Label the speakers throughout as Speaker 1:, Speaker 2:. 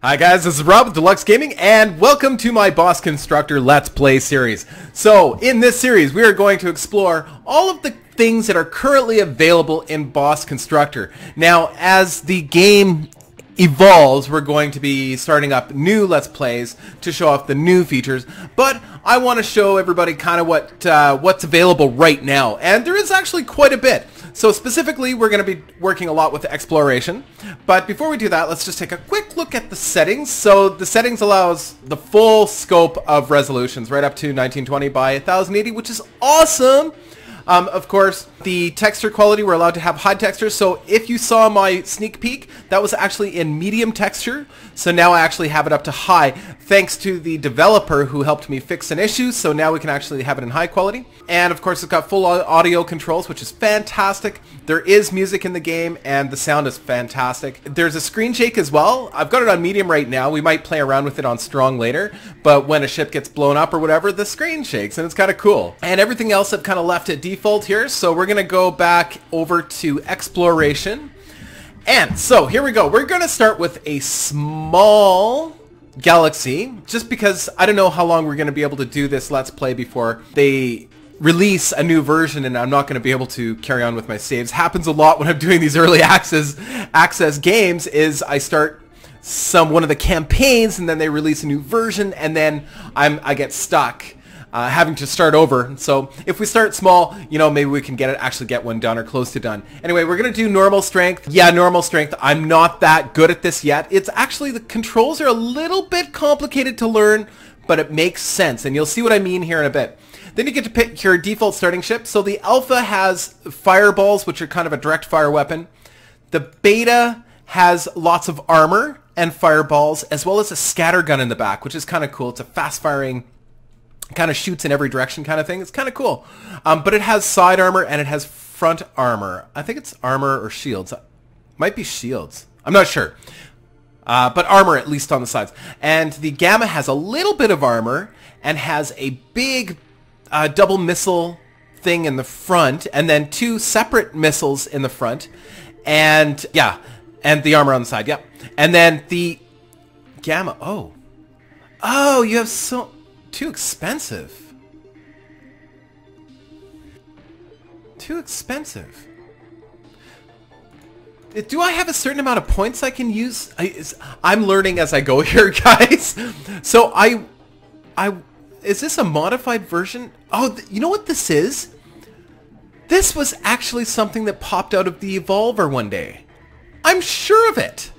Speaker 1: Hi guys, this is Rob with Deluxe Gaming, and welcome to my Boss Constructor Let's Play series. So, in this series, we are going to explore all of the things that are currently available in Boss Constructor. Now, as the game evolves, we're going to be starting up new Let's Plays to show off the new features, but I want to show everybody kind of what's available right now, and there is actually quite a bit. So specifically, we're going to be working a lot with exploration. But before we do that, let's just take a quick look at the settings. So the settings allows the full scope of resolutions, right up to 1920 by 1080, which is awesome. Of course, the texture quality, we're allowed to have high texture. So if you saw my sneak peek, that was actually in medium texture. So now I actually have it up to high, thanks to the developer who helped me fix an issue. So now we can actually have it in high quality. And of course, it's got full audio controls, which is fantastic. There is music in the game, and the sound is fantastic. There's a screen shake as well. I've got it on medium right now. We might play around with it on strong later. But when a ship gets blown up or whatever, the screen shakes, and it's kind of cool. And everything else I've kind of left at default here. So we're going to go back over to exploration. And so here we go. We're going to start with a small galaxy, just because I don't know how long we're going to be able to do this Let's Play before they release a new version, and I'm not going to be able to carry on with my saves. Happens a lot when I'm doing these early access games, is I start one of the campaigns and then they release a new version, and then I get stuck having to start over. So if we start small, you know, maybe we can actually get one done or close to done. Anyway, we're going to do normal strength. Yeah, normal strength. I'm not that good at this yet. It's actually, the controls are a little bit complicated to learn, but it makes sense, and you'll see what I mean here in a bit. Then you get to pick your default starting ship. So the Alpha has fireballs, which are kind of a direct fire weapon. The Beta has lots of armor and fireballs, as well as a scatter gun in the back, which is kind of cool. It's a fast firing, kind of shoots in every direction kind of thing. It's kind of cool. But it has side armor and it has front armor. I think it's armor or shields. Might be shields. I'm not sure. But armor at least on the sides. And the Gamma has a little bit of armor and has a big double missile thing in the front, and then two separate missiles in the front, and yeah, and the armor on the side. Yep. And then the Gamma. Oh, you have too expensive. Too expensive. Do I have a certain amount of points I can use? I'm learning as I go here, guys. So is this a modified version? Oh, you know what this is? This was actually something that popped out of the Evolver one day. I'm sure of it.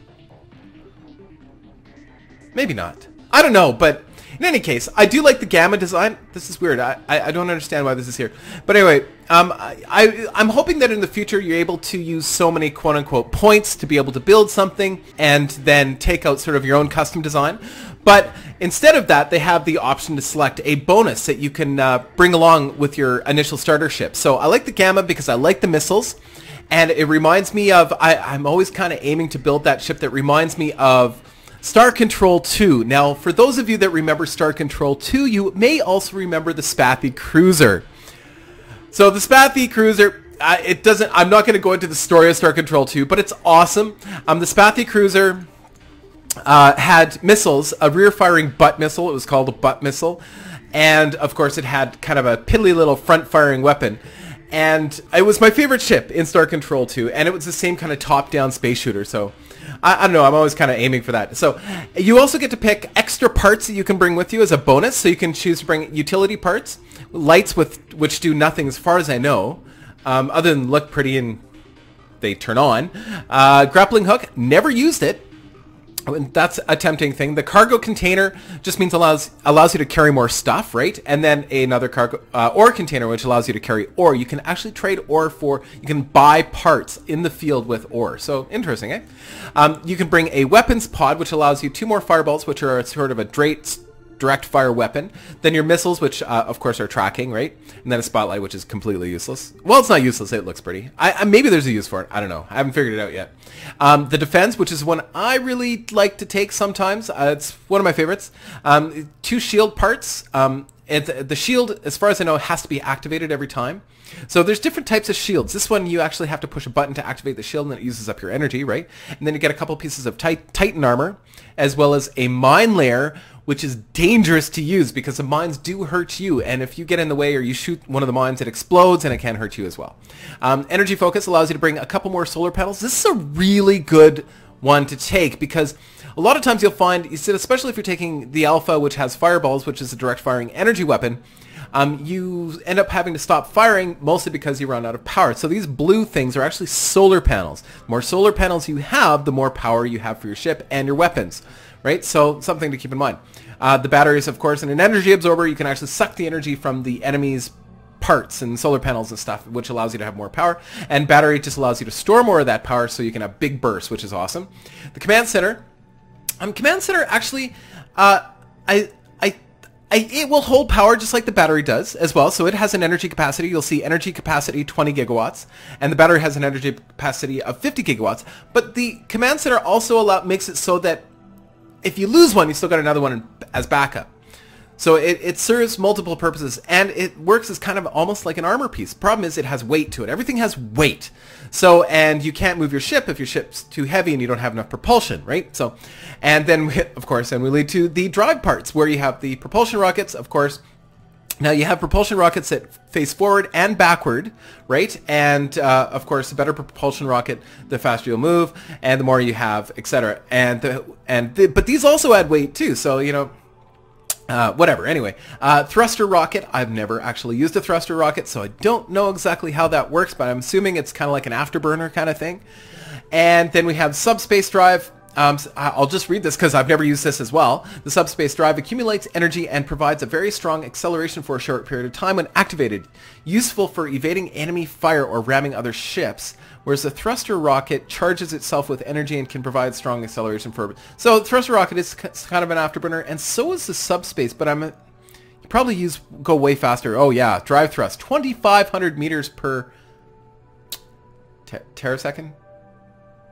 Speaker 1: Maybe not. I don't know, but in any case, I do like the Gamma design. This is weird. I don't understand why this is here. But anyway, I'm hoping that in the future you're able to use so many quote-unquote points to be able to build something and then take out sort of your own custom design. But instead of that, they have the option to select a bonus that you can bring along with your initial starter ship. So I like the Gamma because I like the missiles, and it reminds me of, I'm always kind of aiming to build that ship that reminds me of Star Control 2. Now, for those of you that remember Star Control 2, you may also remember the Spaathy Cruiser. So the Spaathy Cruiser, I'm not going to go into the story of Star Control 2, but it's awesome. The Spaathy Cruiser had missiles, a rear-firing butt missile. It was called a butt missile. And, of course, it had kind of a piddly little front-firing weapon. And it was my favorite ship in Star Control 2, and it was the same kind of top-down space shooter. So I don't know, I'm always kind of aiming for that. So you also get to pick extra parts that you can bring with you as a bonus. So you can choose to bring utility parts, lights which do nothing as far as I know, other than look pretty and they turn on. Grappling hook, never used it. That's a tempting thing. The cargo container just means allows you to carry more stuff, right? And then another cargo ore container, which allows you to carry ore. You can actually trade ore you can buy parts in the field with ore. So interesting, eh? You can bring a weapons pod, which allows you 2 more fireballs, which are sort of a direct fire weapon. Then your missiles, which of course are tracking, right? And then a spotlight, which is completely useless. Well, it's not useless. It looks pretty. Maybe there's a use for it. I don't know. I haven't figured it out yet. The defense, which is one I really like to take sometimes. It's one of my favorites. 2 shield parts. The shield, as far as I know, has to be activated every time. So there's different types of shields. This one, you actually have to push a button to activate the shield, and then it uses up your energy, right? And then you get a couple pieces of Titan armor, as well as a mine layer, which is dangerous to use because the mines do hurt you. And if you get in the way or you shoot one of the mines, it explodes, and it can hurt you as well. Energy focus allows you to bring a couple more solar panels. This is a really good one to take because a lot of times you'll find, especially if you're taking the Alpha, which has fireballs, which is a direct firing energy weapon, you end up having to stop firing mostly because you run out of power. So these blue things are actually solar panels. The more solar panels you have, the more power you have for your ship and your weapons, right? So something to keep in mind. The batteries, of course, and an energy absorber, you can actually suck the energy from the enemy's parts and solar panels and stuff, which allows you to have more power. And battery just allows you to store more of that power so you can have big bursts, which is awesome. The command center. Command center actually, it will hold power just like the battery does as well. So it has an energy capacity. You'll see energy capacity 20 gigawatts, and the battery has an energy capacity of 50 gigawatts. But the command center also makes it so that if you lose one, you still got another one as backup. So it serves multiple purposes, and it works as kind of almost like an armor piece. Problem is, it has weight to it. Everything has weight. So, and you can't move your ship if your ship's too heavy and you don't have enough propulsion, right? So, and then, of course, then we lead to the drive parts, where you have the propulsion rockets, of course. Now, you have propulsion rockets that face forward and backward, right? And, of course, the better propulsion rocket, the faster you'll move, and the more you have, etc. But these also add weight, too. So, you know, whatever. Anyway, thruster rocket. I've never actually used a thruster rocket, so I don't know exactly how that works, but I'm assuming it's kind of like an afterburner kind of thing. And then we have subspace drive. I'll just read this because I've never used this as well. The subspace drive accumulates energy and provides a very strong acceleration for a short period of time when activated, useful for evading enemy fire or ramming other ships, whereas the thruster rocket charges itself with energy and can provide strong acceleration for... So the thruster rocket is kind of an afterburner, and so is the subspace, but you probably go way faster. Oh yeah, drive thrust, 2,500 meters per terasecond?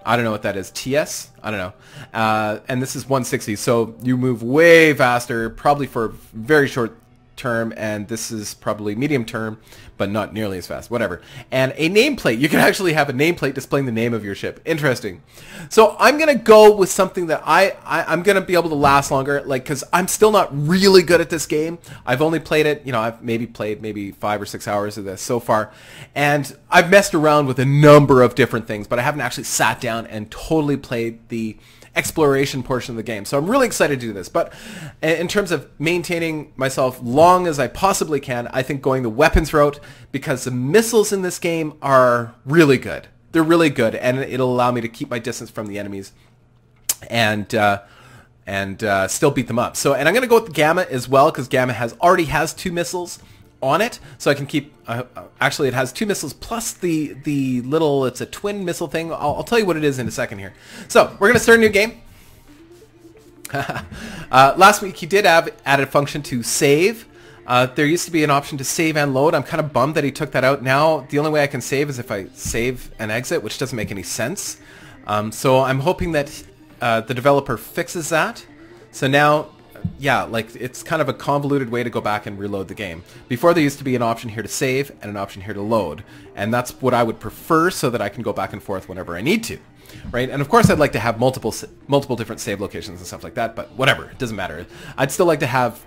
Speaker 1: I don't know what that is. TS? I don't know. And this is 160, so you move way faster, probably for a very short term, and this is probably medium term, but not nearly as fast. Whatever. And a nameplate. You can actually have a nameplate displaying the name of your ship. Interesting. So I'm going to go with something that I'm going to be able to last longer, like, because I'm still not really good at this game. I've only played it, you know, I've played 5 or 6 hours of this so far, and I've messed around with a number of different things, but I haven't actually sat down and totally played the exploration portion of the game. So I'm really excited to do this. But in terms of maintaining myself long as I possibly can, I think going the weapons route, because the missiles in this game are really good. They're really good, and it'll allow me to keep my distance from the enemies and still beat them up. So, and I'm going to go with the Gamma as well, because Gamma already has 2 missiles on it, so I can keep, actually it has 2 missiles plus the little, it's a twin missile thing. I'll tell you what it is in a second here. So we're going to start a new game. Last week he did add a function to save. There used to be an option to save and load. I'm kind of bummed that he took that out. Now the only way I can save is if I save and exit, which doesn't make any sense. So I'm hoping that the developer fixes that. So now, yeah, like, it's kind of a convoluted way to go back and reload the game. Before, there used to be an option here to save and an option here to load, and that's what I would prefer, so that I can go back and forth whenever I need to, right? And of course I'd like to have multiple different save locations and stuff like that, but whatever, it doesn't matter. I'd still like to have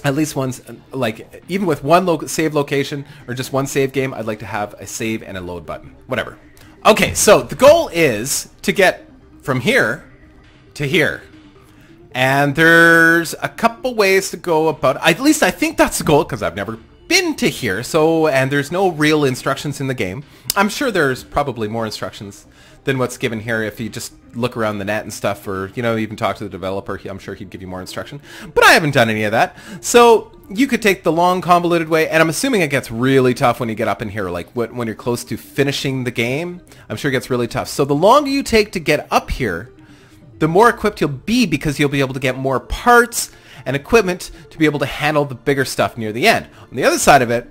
Speaker 1: at least one, like, even with one save location or just one save game, I'd like to have a save and a load button, whatever. Okay, so the goal is to get from here to here. And there's a couple ways to go about it. At least I think that's the goal, because I've never been to here. So, and there's no real instructions in the game. I'm sure there's probably more instructions than what's given here if you just look around the net and stuff, or, you know, even talk to the developer. I'm sure he'd give you more instruction. But I haven't done any of that. So you could take the long, convoluted way, and I'm assuming it gets really tough when you get up in here, like when you're close to finishing the game. I'm sure it gets really tough. So the longer you take to get up here, the more equipped you'll be, because you'll be able to get more parts, and equipment to be able to handle the bigger stuff near the end. On the other side of it,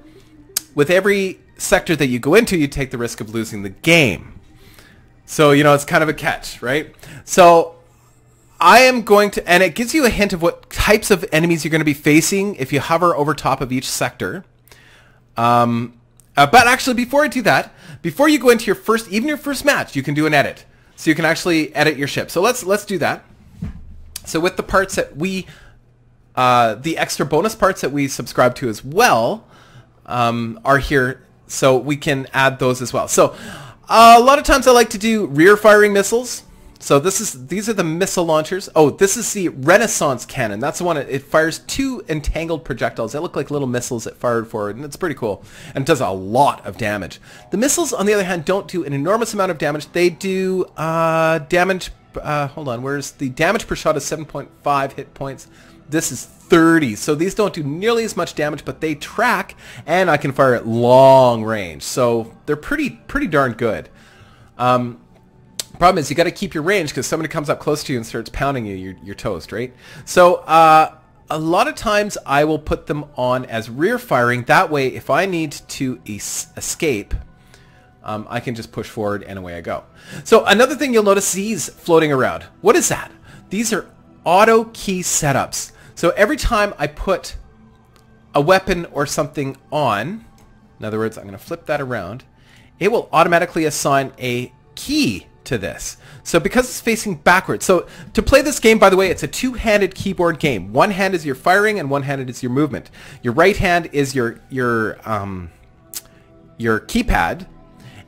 Speaker 1: with every sector that you go into, you take the risk of losing the game. So, you know, it's kind of a catch, right? So I am going to, and it gives you a hint of what types of enemies you're going to be facing if you hover over top of each sector. But actually, before I do that, before you go into your first, even your first match, you can do an edit. So you can actually edit your ship. So let's do that. So with the parts that we, the extra bonus parts that we subscribe to as well, are here. So we can add those as well. So a lot of times I like to do rear firing missiles. So these are the missile launchers. Oh, this is the Renaissance cannon. That's the one. It fires 2 entangled projectiles. They look like little missiles that fired forward, and it's pretty cool. And it does a lot of damage. The missiles, on the other hand, don't do an enormous amount of damage. They do damage. Hold on. Where's the damage per shot is 7.5 hit points. This is 30. So these don't do nearly as much damage, but they track, and I can fire at long range. So they're pretty darn good. Problem is you got to keep your range because somebody comes up close to you and starts pounding you, you're toast, right? So a lot of times I will put them on as rear firing. That way, if I need to escape, I can just push forward and away I go. So another thing you'll notice, these floating around. What is that? These are auto key setups. So every time I put a weapon or something on, in other words, I'm going to flip that around, it will automatically assign a key to this. So because it's facing backwards. So to play this game, by the way, it's a two-handed keyboard game. One hand is your firing and one hand is your movement. Your right hand is your keypad,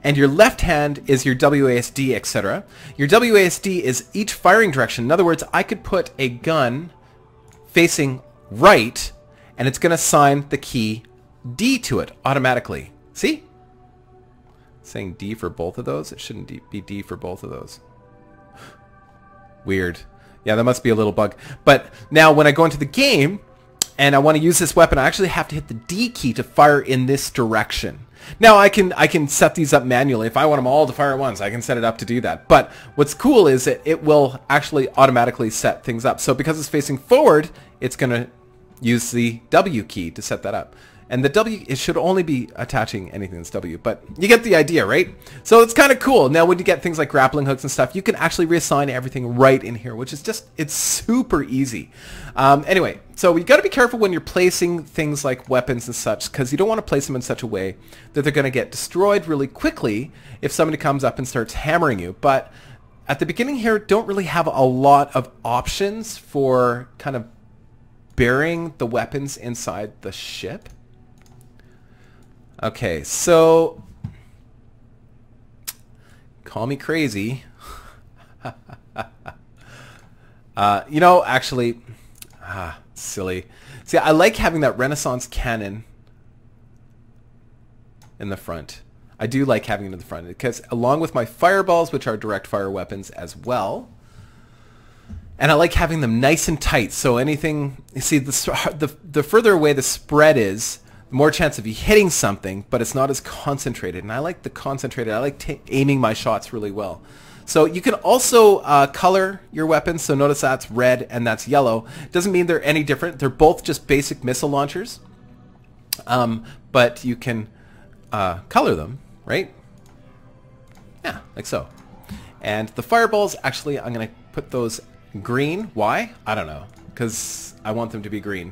Speaker 1: and your left hand is your WASD, etc. Your WASD is each firing direction. In other words, I could put a gun facing right, and it's going to assign the key D to it automatically. See? Saying D for both of those? It shouldn't be D for both of those. Weird. Yeah, that must be a little bug. But now when I go into the game and I want to use this weapon, I actually have to hit the D key to fire in this direction. Now I can set these up manually. If I want them all to fire at once, I can set it up to do that. But what's cool is that it will actually automatically set things up. So because it's facing forward, it's going to use the W key to set that up. And the W, it should only be attaching anything that's W, but you get the idea, right? So it's kind of cool. Now when you get things like grappling hooks and stuff, you can actually reassign everything right in here, which is just, it's super easy. Anyway, so you got to be careful when you're placing things like weapons and such, because you don't want to place them in such a way that they're going to get destroyed really quickly if somebody comes up and starts hammering you. But at the beginning here, don't really have a lot of options for kind of burying the weapons inside the ship. Okay, so call me crazy. You know, actually, silly. See, I like having that Renaissance cannon in the front. I do like having it in the front because along with my fireballs, which are direct fire weapons as well, and I like having them nice and tight. So anything, you see, the further away the spread is, more chance of you hitting something, but it's not as concentrated. And I like the concentrated. I like aiming my shots really well. So you can also color your weapons. So notice that's red and that's yellow. Doesn't mean they're any different. They're both just basic missile launchers. But you can color them, right? Yeah, like so. And the fireballs, actually, I'm going to put those green. Why? I don't know. Because I want them to be green.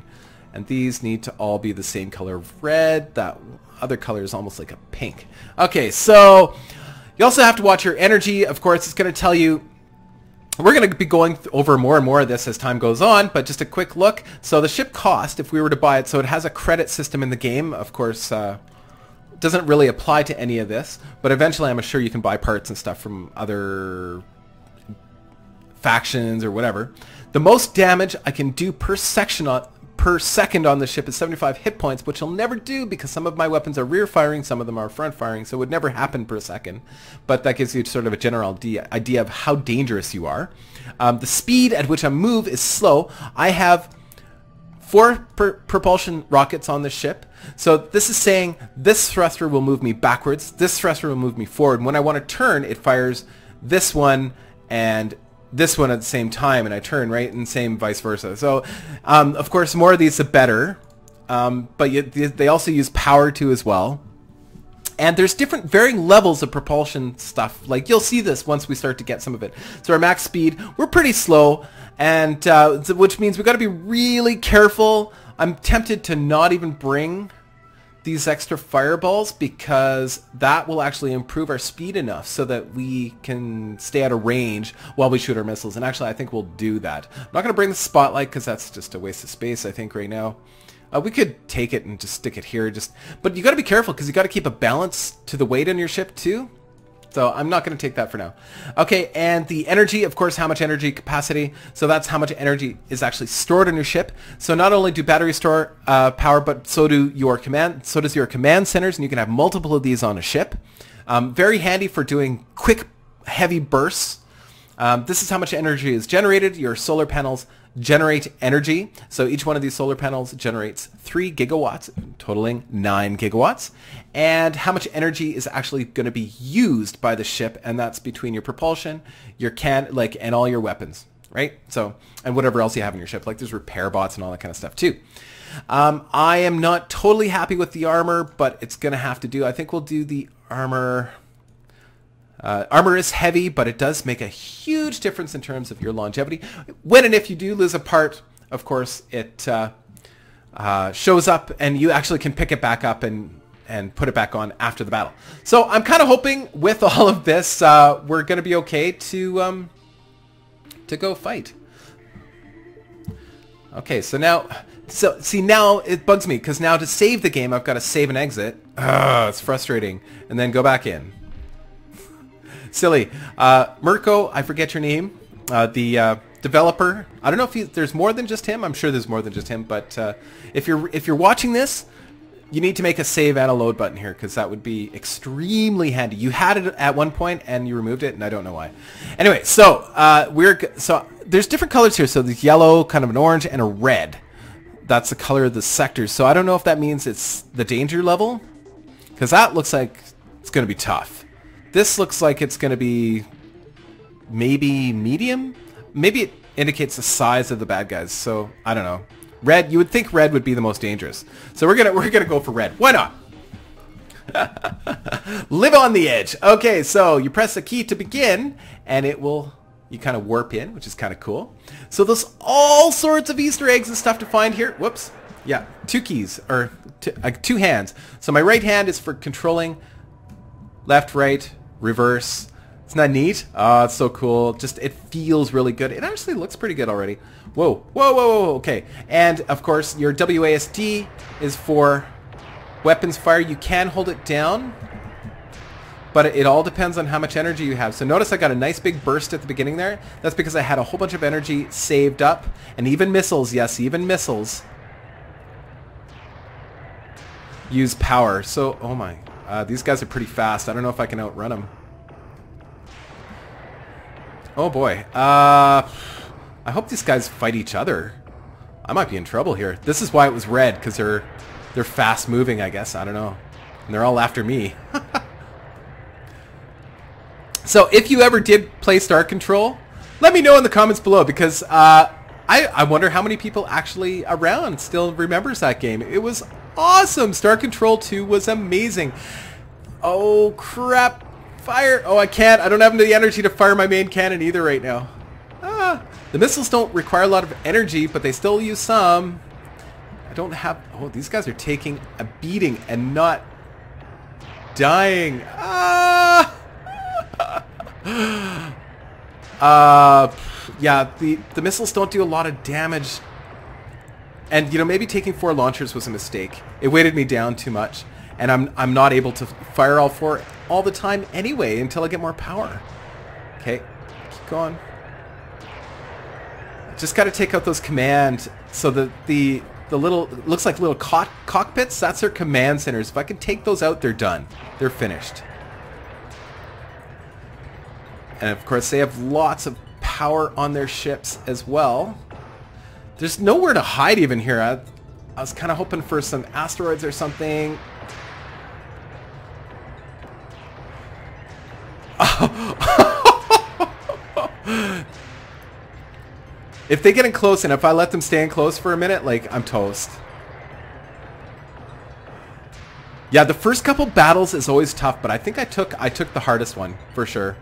Speaker 1: And these need to all be the same color of red. That other color is almost like a pink. Okay, so you also have to watch your energy. Of course, it's going to tell you, we're going to be going over more and more of this as time goes on, but just a quick look. So the ship cost, if we were to buy it, so it has a credit system in the game. Of course, doesn't really apply to any of this, but eventually I'm sure you can buy parts and stuff from other factions or whatever. The most damage I can do per second on the ship is 75 hit points, which I'll never do because some of my weapons are rear firing, some of them are front firing, so it would never happen per second. But that gives you sort of a general idea of how dangerous you are. The speed at which I move is slow. I have 4 propulsion rockets on the ship. So this is saying this thruster will move me backwards, this thruster will move me forward. When I want to turn, it fires this one and this one at the same time and I turn, right? And same vice versa. So, of course, the more of these, the better. But they also use power too as well. And there's different varying levels of propulsion stuff. Like, you'll see this once we start to get some of it. So our max speed, we're pretty slow, and which means we've got to be really careful. I'm tempted to not even bring these extra fireballs because that will actually improve our speed enough so that we can stay out of range while we shoot our missiles. And actually, I think we'll do that. I'm not going to bring the spotlight because that's just a waste of space, I think, right now. We could take it and just stick it here, but you got to be careful because you got to keep a balance to the weight on your ship too. So I'm not going to take that for now. Okay, and the energy, of course, how much energy capacity. So that's how much energy is actually stored on your ship. So not only do batteries store power, but so does your command centers, and you can have multiple of these on a ship. Very handy for doing quick, heavy bursts. This is how much energy is generated. Your solar panels generate energy. So each one of these solar panels generates 3 gigawatts, totaling 9 gigawatts. And how much energy is actually going to be used by the ship, and that's between your propulsion, your and all your weapons, right? So, and whatever else you have in your ship, like there's repair bots and all that kind of stuff too. I am not totally happy with the armor, but it's going to have to do. I think we'll do the armor. Armor is heavy, but it does make a huge difference in terms of your longevity. When and if you do lose a part, of course, it shows up and you actually can pick it back up and put it back on after the battle. So I'm kind of hoping with all of this, we're going to be okay to go fight. Okay, so now, see, now it bugs me because now to save the game, I've got to save and exit. It's frustrating. And then go back in. Silly. Mirko, I forget your name. The developer. I don't know if there's more than just him. I'm sure there's more than just him. But if you're watching this, you need to make a save and a load button here because that would be extremely handy. You had it at one point and you removed it, and I don't know why. Anyway, so there's different colors here. So there's yellow, kind of an orange, and a red. That's the color of the sectors. So I don't know if that means it's the danger level, because that looks like it's going to be tough. This looks like it's going to be maybe medium. Maybe it indicates the size of the bad guys. So I don't know. Red. You would think red would be the most dangerous. So we're gonna go for red. Why not? Live on the edge. Okay. So you press the key to begin, and you kind of warp in, which is kind of cool. So there's all sorts of Easter eggs and stuff to find here. Whoops. Yeah. 2 keys or 2 hands. So my right hand is for controlling left, right, reverse. Isn't that neat? Oh, it's so cool. Just, it feels really good. It actually looks pretty good already. Whoa, whoa, whoa, whoa. Okay. And, of course, your WASD is for weapons fire. You can hold it down, but it all depends on how much energy you have. So notice I got a nice big burst at the beginning there. That's because I had a whole bunch of energy saved up. And even missiles, yes, even missiles use power. So, oh my. These guys are pretty fast. I don't know if I can outrun them. Oh boy. I hope these guys fight each other. I might be in trouble here. This is why it was red, because they're fast moving, I guess. I don't know. And they're all after me. So if you ever did play Star Control, let me know in the comments below, because I wonder how many people actually around still remembers that game. It was awesome. Star Control 2 was amazing. Oh crap. Fire. Oh, I can't. I don't have the energy to fire my main cannon either right now. The missiles don't require a lot of energy, but they still use some. I don't have... Oh, these guys are taking a beating and not dying. Yeah, the missiles don't do a lot of damage. And, you know, maybe taking 4 launchers was a mistake. It weighted me down too much. And I'm not able to fire all 4 all the time anyway until I get more power. Okay, keep going. Just got to take out those commands. So the little, looks like little cockpits, that's their command centers. If I can take those out, they're done. They're finished. And of course, they have lots of power on their ships as well. There's nowhere to hide even here. I was kind of hoping for some asteroids or something. If they get in close, and if I let them stay in close for a minute, like, I'm toast. Yeah, the first couple battles is always tough, but I think I took the hardest one for sure.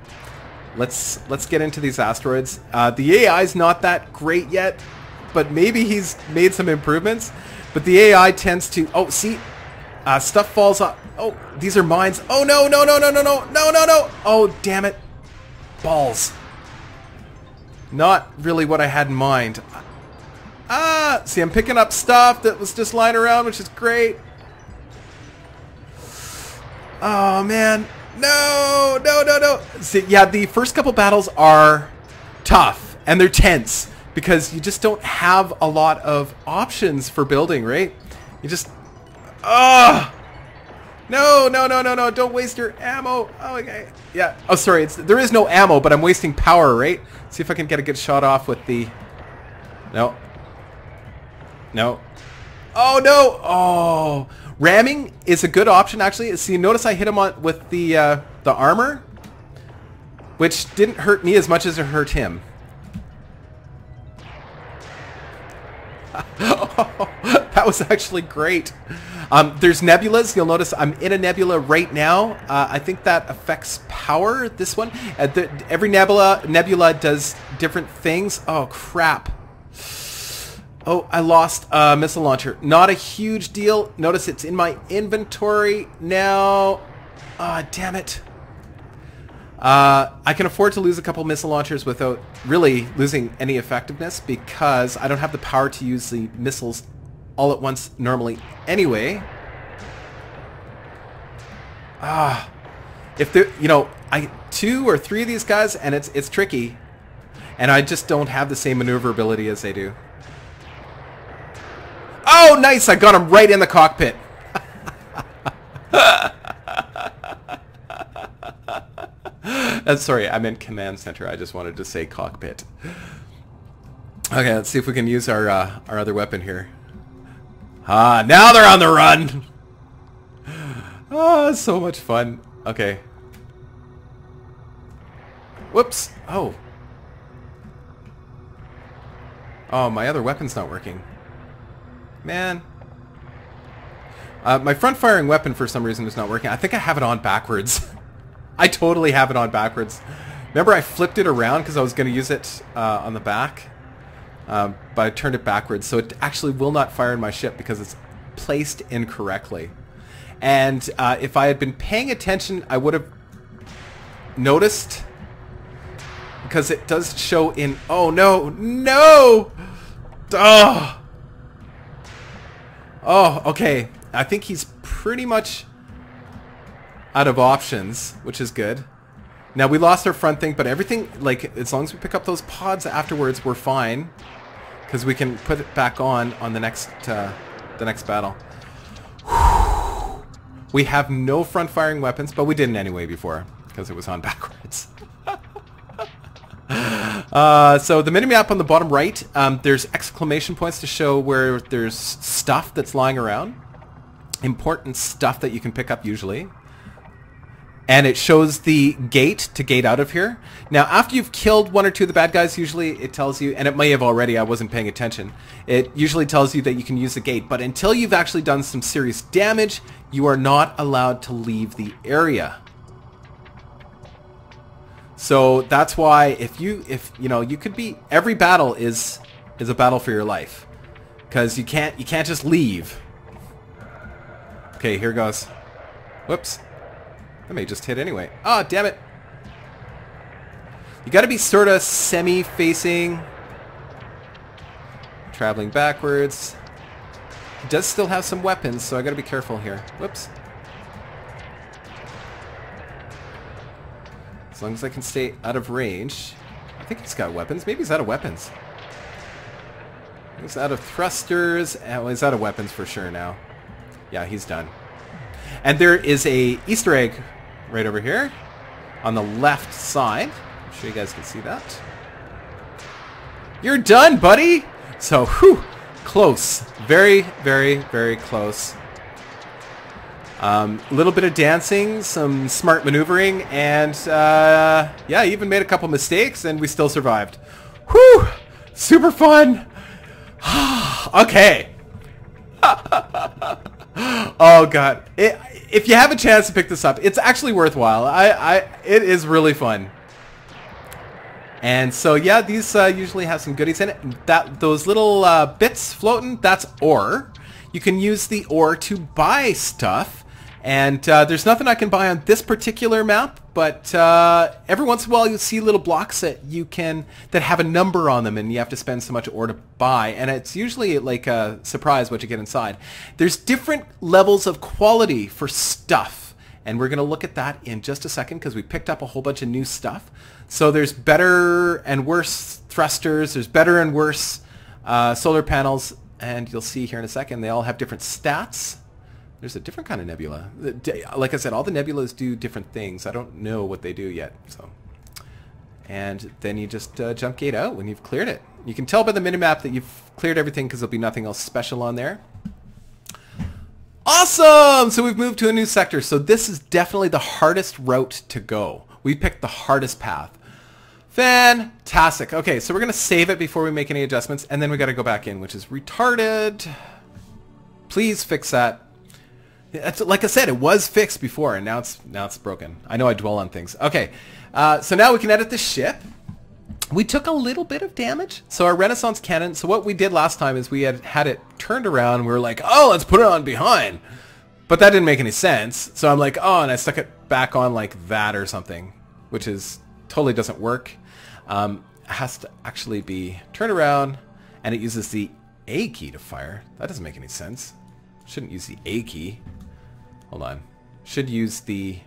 Speaker 1: Let's get into these asteroids. The AI is not that great yet, but maybe he's made some improvements. But the AI tends to... Oh, see? Stuff falls off. Oh, these are mines. Oh, no, no, no, no, no, no, no, no, no. Oh, damn it. Balls. Not really what I had in mind. See, I'm picking up stuff that was just lying around, which is great. Oh, man. No, no, no, no. See, yeah, the first couple battles are tough, and they're tense, because you just don't have a lot of options for building, right? You just... No, no, no, no, no. Don't waste your ammo. Oh, okay. Yeah. Oh, sorry. There is no ammo, but I'm wasting power, right? See if I can get a good shot off with the... No. No. Oh, no. Oh. Ramming is a good option, actually. See, notice I hit him on with the armor, which didn't hurt me as much as it hurt him. Oh, that was actually great. There's nebulas. You'll notice I'm in a nebula right now. I think that affects power, this one. Every nebula does different things. Oh, crap. Oh, I lost a missile launcher. Not a huge deal. Notice it's in my inventory now. Ah, damn it. I can afford to lose a couple missile launchers without really losing any effectiveness because I don't have the power to use the missiles all at once normally anyway. If there, you know, 2 or 3 of these guys, and it's tricky, and I just don't have the same maneuverability as they do. Oh, nice! I got him right in the cockpit. Sorry, I meant command center. I just wanted to say cockpit. Okay, let's see if we can use our other weapon here. Now they're on the run! Oh, so much fun. Okay. Whoops. Oh. Oh, my other weapon's not working. Man. My front firing weapon for some reason is not working. I think I have it on backwards. I totally have it on backwards. Remember I flipped it around because I was going to use it on the back? But I turned it backwards, so it actually will not fire in my ship because it's placed incorrectly. And if I had been paying attention, I would have noticed, because it does show in... Oh, no! No! Oh! Oh, okay. I think he's pretty much out of options, which is good. Now, we lost our front thing, but everything, like, as long as we pick up those pods afterwards, we're fine. Because we can put it back on the next battle. We have no front-firing weapons, but we didn't anyway before, because it was on backwards. So the minimap on the bottom right, there's exclamation points to show where there's stuff that's lying around. Important stuff that you can pick up usually. And it shows the gate to gate out of here. Now, after you've killed 1 or 2 of the bad guys, usually it tells you, and it may have already, I wasn't paying attention, it usually tells you that you can use the gate. But until you've actually done some serious damage, you are not allowed to leave the area. So that's why if you know, you could be, every battle is a battle for your life. Because you can't just leave. Okay, here goes. Whoops. I may just hit anyway. Oh, damn it. You gotta be sort of semi-facing. Traveling backwards. He does still have some weapons, so I gotta be careful here. Whoops. As long as I can stay out of range. I think he's got weapons. Maybe he's out of weapons. He's out of thrusters. Oh, he's out of weapons for sure now. Yeah, he's done. And there is a Easter egg right over here on the left side. I'm sure you guys can see that. You're done, buddy! So, whew, close. Very, very, very close. A little bit of dancing, some smart maneuvering, and yeah, I even made a couple mistakes, and we still survived. Whew! Super fun. Okay. Oh god. If you have a chance to pick this up, it's actually worthwhile. It is really fun. And so yeah, these usually have some goodies in it. Those little bits floating, that's ore. You can use the ore to buy stuff. And there's nothing I can buy on this particular map, but every once in a while you see little blocks that have a number on them, and you have to spend so much ore to buy, and it's usually like a surprise what you get inside. There's different levels of quality for stuff, and we're going to look at that in just a second because we picked up a whole bunch of new stuff. So there's better and worse thrusters, there's better and worse solar panels, and you'll see here in a second they all have different stats. There's a different kind of nebula. Like I said, all the nebulas do different things. I don't know what they do yet. So, and then you just jump gate out when you've cleared it. You can tell by the minimap that you've cleared everything because there'll be nothing else special on there. Awesome! So we've moved to a new sector. So this is definitely the hardest route to go. We picked the hardest path. Fantastic. Okay, so we're going to save it before we make any adjustments, and then we got to go back in, which is retarded. Please fix that. That's, like I said, it was fixed before, and now it's broken. I know I dwell on things. Okay, so now we can edit the ship. We took a little bit of damage. So our Renaissance cannon, so what we did last time is we had it turned around, and we were like, oh, let's put it on behind. But that didn't make any sense. So I'm like, oh, and I stuck it back on like that or something, which is totally doesn't work. It has to actually be turned around, and it uses the A key to fire. That doesn't make any sense. Shouldn't use the A key. Hold on. Should use the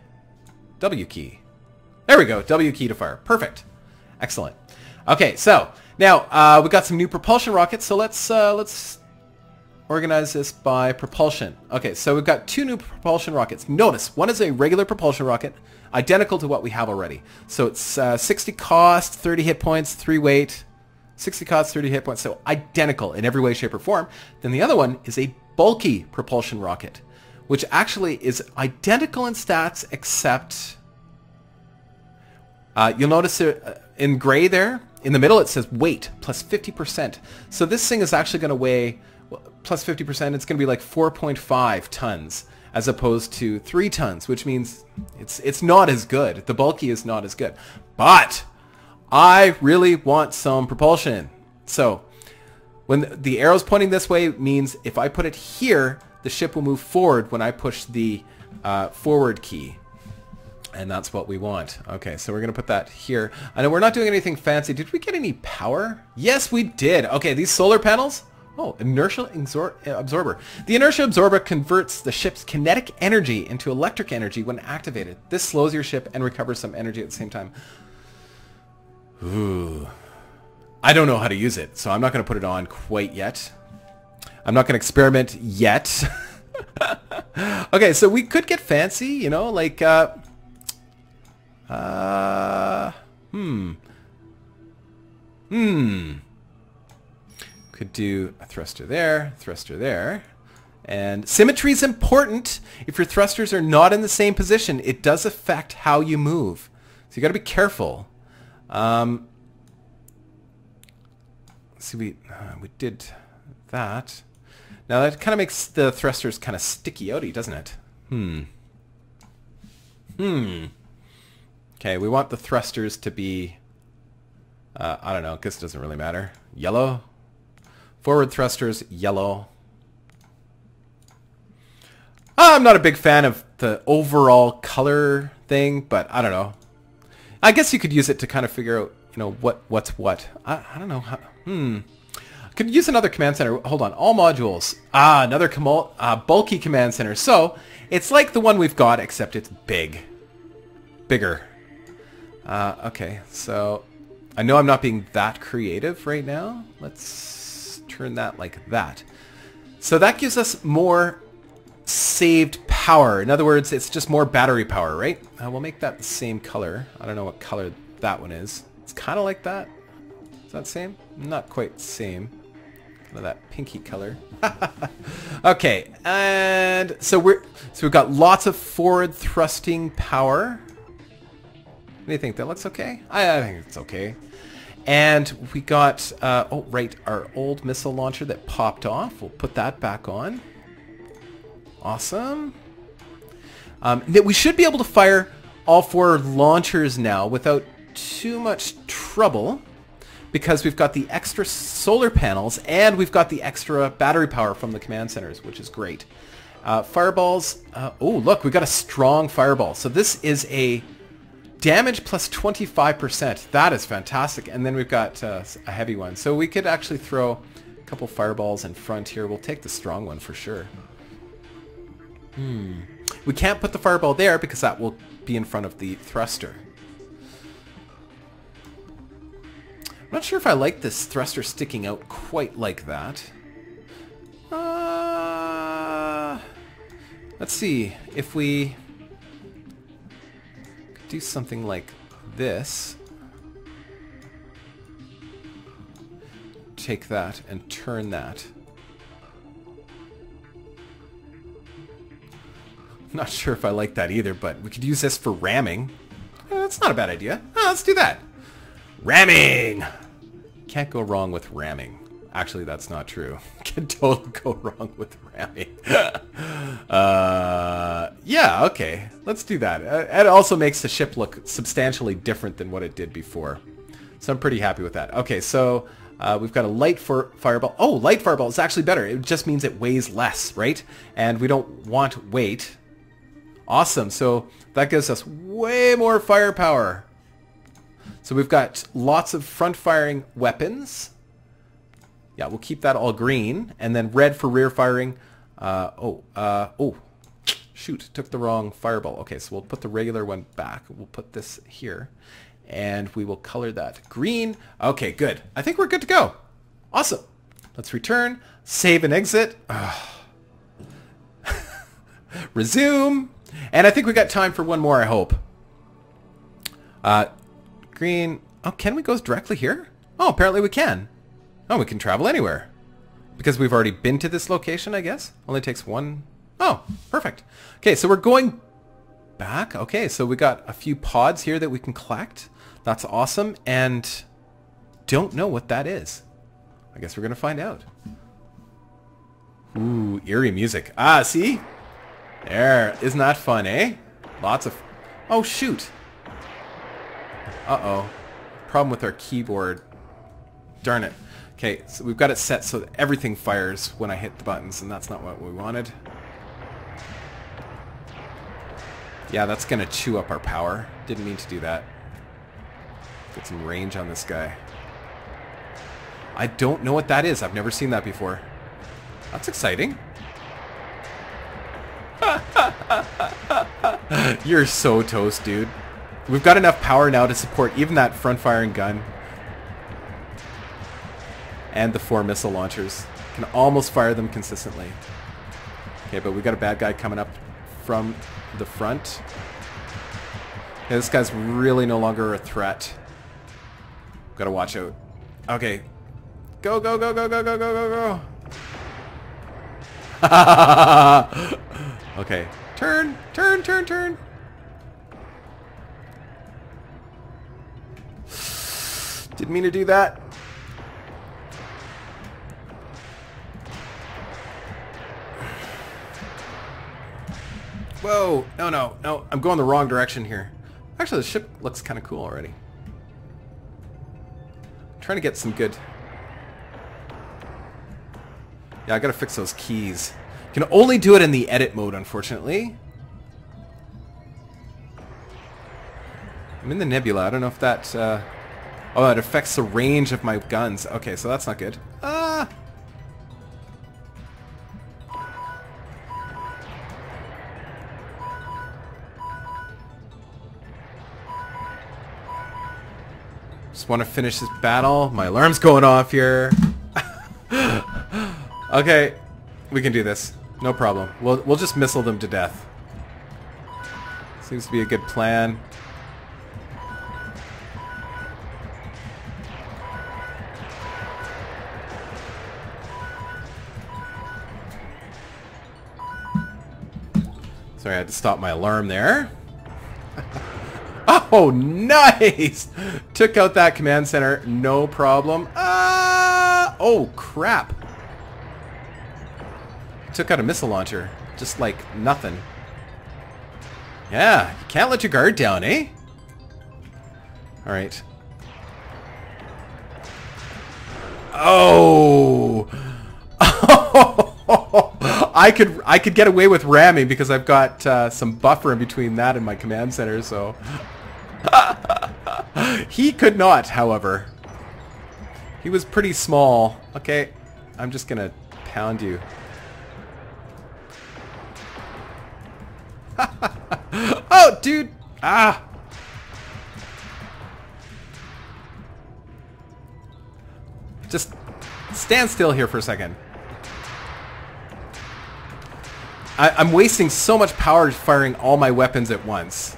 Speaker 1: W key. There we go. W key to fire. Perfect. Excellent. Okay, so now we got some new propulsion rockets. So let's organize this by propulsion. Okay, so we've got two new propulsion rockets. Notice one is a regular propulsion rocket, identical to what we have already. So it's 60 cost, 30 hit points, 3 weight, 60 cost, 30 hit points. So identical in every way, shape, or form. Then the other one is a bulky propulsion rocket, which actually is identical in stats, except you'll notice in gray there, in the middle it says weight plus 50%. So this thing is actually going to weigh, plus 50%, it's going to be like 4.5 tons as opposed to 3 tons, which means it's not as good. The bulky is not as good. But I really want some propulsion. So when the arrow's pointing this way, it means if I put it here, the ship will move forward when I push the forward key. And that's what we want. Okay, so we're going to put that here. I know we're not doing anything fancy. Did we get any power? Yes, we did. Okay, these solar panels. Oh, inertial absorber. The inertia absorber converts the ship's kinetic energy into electric energy when activated. This slows your ship and recovers some energy at the same time. Ooh. I don't know how to use it, so I'm not going to put it on quite yet. I'm not going to experiment yet. Okay, so we could get fancy, you know, like, could do a thruster there. And symmetry is important. If your thrusters are not in the same position, it does affect how you move. So you got to be careful. Let's see, we did that. Now that kind of makes the thrusters kind of sticky outy, doesn't it? Okay, we want the thrusters to be, I don't know, I guess it doesn't really matter. Yellow. Forward thrusters, yellow. I'm not a big fan of the overall color thing, but I don't know. I guess you could use it to kind of figure out, you know, what's what. I don't know. Could use another command center. Hold on. All modules. Another bulky command center. So it's like the one we've got, except it's bigger. Okay, so I know I'm not being that creative right now. Let's turn that like that. So that gives us more saved power. In other words, it's just more battery power, right? We'll make that the same color. I don't know what color that one is. It's kind of like that. Is that the same? Not quite the same. Kind of that pinky color. Okay, and so we've got lots of forward thrusting power. What do you think? That looks okay? I think it's okay. And we got, oh, right, our old missile launcher that popped off. We'll put that back on. Awesome. We should be able to fire all 4 launchers now without too much trouble, because we've got the extra solar panels and we've got the extra battery power from the command centers, which is great. Fireballs. Oh, look, we got a strong fireball. So this is a damage plus 25%. That is fantastic. And then we've got a heavy one. So we could actually throw a couple fireballs in front here. We'll take the strong one for sure. We can't put the fireball there because that will be in front of the thruster. I'm not sure if I like this thruster sticking out quite like that. Let's see if we could do something like this. Take that and turn that. I'm not sure if I like that either, but we could use this for ramming. That's not a bad idea. Let's do that. Ramming! Can't go wrong with ramming. Actually, that's not true. Can totally go wrong with ramming. Yeah, okay. Let's do that. It also makes the ship look substantially different than what it did before. So I'm pretty happy with that. Okay, so we've got a light fireball. Oh, light fireball is actually better. It just means it weighs less, right? And we don't want weight. Awesome. So that gives us way more firepower. So we've got lots of front-firing weapons. Yeah, we'll keep that all green. And then red for rear firing. Oh, shoot, took the wrong fireball. Okay, so we'll put the regular one back. We'll put this here. And we will color that green. Okay, good. I think we're good to go. Awesome. Let's return, save and exit. Resume. And I think we got time for one more, I hope. Green. Oh, can we go directly here? Oh, apparently we can. Oh, we can travel anywhere. Because we've already been to this location, I guess. Only takes one. Oh, perfect. Okay, so we're going back. Okay, so we got a few pods here that we can collect. That's awesome. And don't know what that is. I guess we're going to find out. Ooh, eerie music. Ah, see? There. Isn't that fun, eh? Lots of... Oh, shoot. Uh-oh. Problem with our keyboard. Darn it. Okay, so we've got it set so that everything fires when I hit the buttons, and that's not what we wanted. Yeah, that's going to chew up our power. Didn't mean to do that. Get some range on this guy. I don't know what that is. I've never seen that before. That's exciting. You're so toast, dude. We've got enough power now to support even that front-firing gun. And the 4 missile launchers. Can almost fire them consistently. Okay, but we got a bad guy coming up from the front. Okay, this guy's really no longer a threat. Gotta watch out. Okay. Go, go, go, go, go, go, go, go, go. Okay. Turn, turn, turn, turn. Didn't mean to do that. Whoa. No, no, no. I'm going the wrong direction here. Actually, the ship looks kind of cool already. I'm trying to get some good... Yeah, I gotta fix those keys. Can only do it in the edit mode, unfortunately. I'm in the nebula. I don't know if that... Oh, it affects the range of my guns. Okay, so that's not good. Ah! Just want to finish this battle. My alarm's going off here. Okay, we can do this. No problem. We'll just missile them to death. Seems to be a good plan. Sorry, I had to stop my alarm there. Oh! Oh, nice! Took out that command center, no problem. Oh, crap. Took out a missile launcher. Just like nothing. Yeah, you can't let your guard down, eh? Alright. Oh! I could get away with ramming because I've got some buffer in between that and my command center, so... He could not, however. He was pretty small. Okay, I'm just gonna pound you. Oh, dude! Ah! Just stand still here for a second. I'm wasting so much power firing all my weapons at once.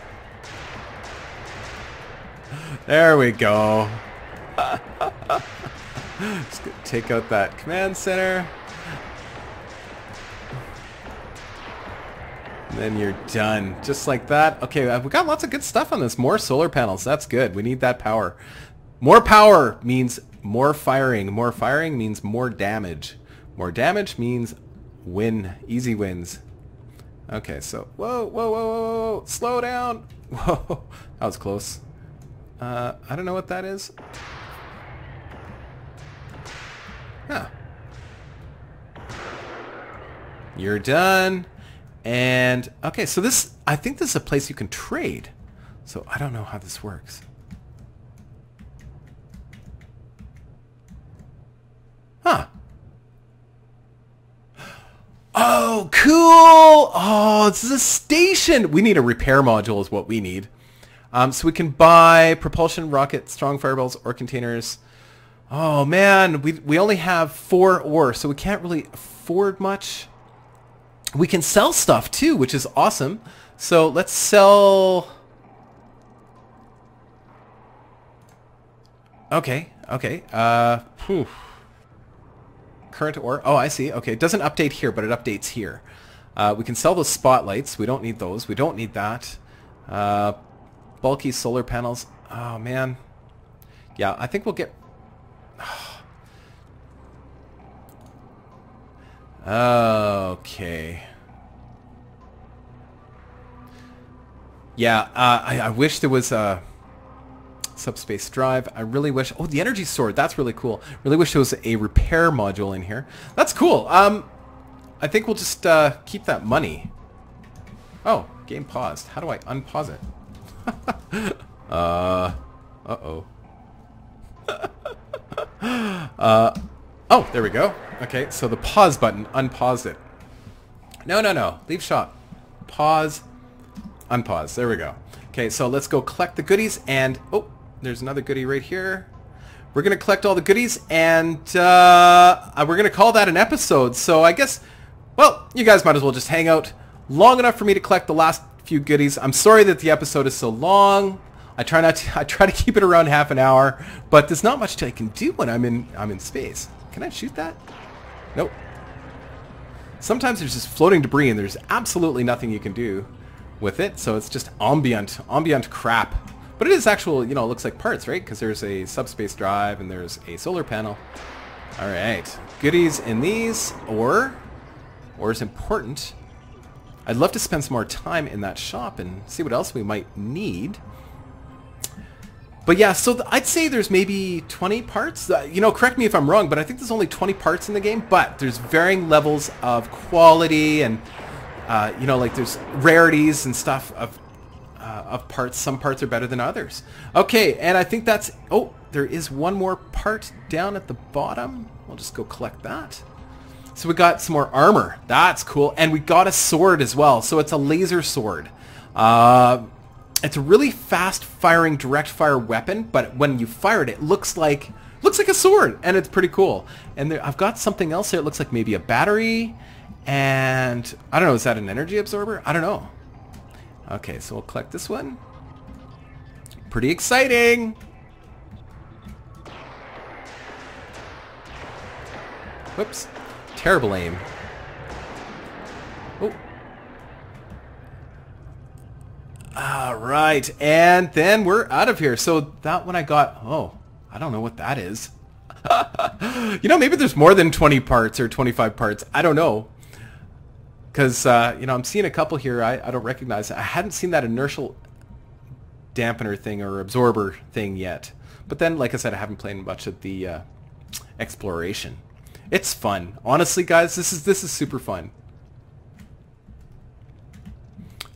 Speaker 1: There we go. Just gonna take out that command center. And then you're done. Just like that. Okay, we got lots of good stuff on this. More solar panels. That's good. We need that power. More power means more firing. More firing means more damage. More damage means win. Easy wins. Okay, so... Whoa, whoa, whoa, whoa, whoa. Slow down. Whoa. That was close. I don't know what that is. Huh. You're done. And, okay, so this... I think this is a place you can trade. So I don't know how this works. Huh. Oh, cool! Oh, this is a station! We need a repair module is what we need. So we can buy propulsion, rocket, strong fireballs, ore containers. Oh, man, we only have 4 ore, so we can't really afford much. We can sell stuff, too, which is awesome. So let's sell... Okay, okay. Whew. Current ore. Oh, I see. Okay, it doesn't update here, but it updates here. We can sell those spotlights. We don't need those. We don't need that. Bulky solar panels. Oh, man. Yeah, I think we'll get... Okay. Yeah, I wish there was a... subspace drive. I really wish... Oh, the energy sword. That's really cool. Really wish there was a repair module in here. That's cool. I think we'll just keep that money. Oh, game paused. How do I unpause it? Uh-oh. Oh, there we go. Okay, so the pause button unpaused it. No, no, no. Leave shot. Pause. Unpause. There we go. Okay, so let's go collect the goodies and... Oh, there's another goodie right here. We're going to collect all the goodies and we're going to call that an episode. So I guess, well, you guys might as well just hang out long enough for me to collect the last few goodies. I'm sorry that the episode is so long. I try to keep it around half an hour, but there's not much I can do when I'm in space. Can I shoot that? Nope. Sometimes there's just floating debris and there's absolutely nothing you can do with it, so it's just ambient crap. But it is actual, you know, it looks like parts, right? Because there's a subspace drive and there's a solar panel. All right, goodies in these. Ore is important. I'd love to spend some more time in that shop and see what else we might need. But yeah, so I'd say there's maybe 20 parts. You know, correct me if I'm wrong, but I think there's only 20 parts in the game. But there's varying levels of quality and, you know, like there's rarities and stuff of parts. Some parts are better than others. Okay, and I think that's... Oh, there is one more part down at the bottom. We'll just go collect that. So we got some more armor. That's cool. And we got a sword as well. So it's a laser sword. It's a really fast firing direct fire weapon, but when you fire it, it looks like a sword, and it's pretty cool. And there, I've got something else here. It looks like maybe a battery, and I don't know, is that an energy absorber? I don't know. Okay, so we'll collect this one. Pretty exciting. Whoops. Terrible aim. Oh. right, and then we're out of here. So that one I got, oh, I don't know what that is. You know, maybe there's more than 20 parts or 25 parts. I don't know. Because, you know, I'm seeing a couple here I don't recognize. I hadn't seen that inertial dampener thing or absorber thing yet. But then, like I said, I haven't played much of the exploration. It's fun. Honestly, guys, this is super fun.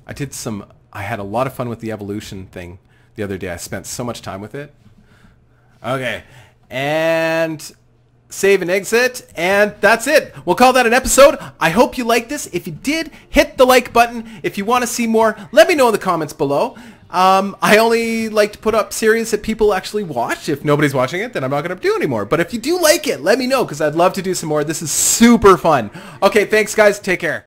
Speaker 1: I had a lot of fun with the evolution thing the other day. I spent so much time with it. Okay. And save and exit, and that's it. We'll call that an episode. I hope you liked this. If you did, hit the like button. If you want to see more, let me know in the comments below. I only like to put up series that people actually watch. If nobody's watching it, then I'm not going to do anymore. But if you do like it, let me know, because I'd love to do some more. This is super fun. Okay, thanks, guys. Take care.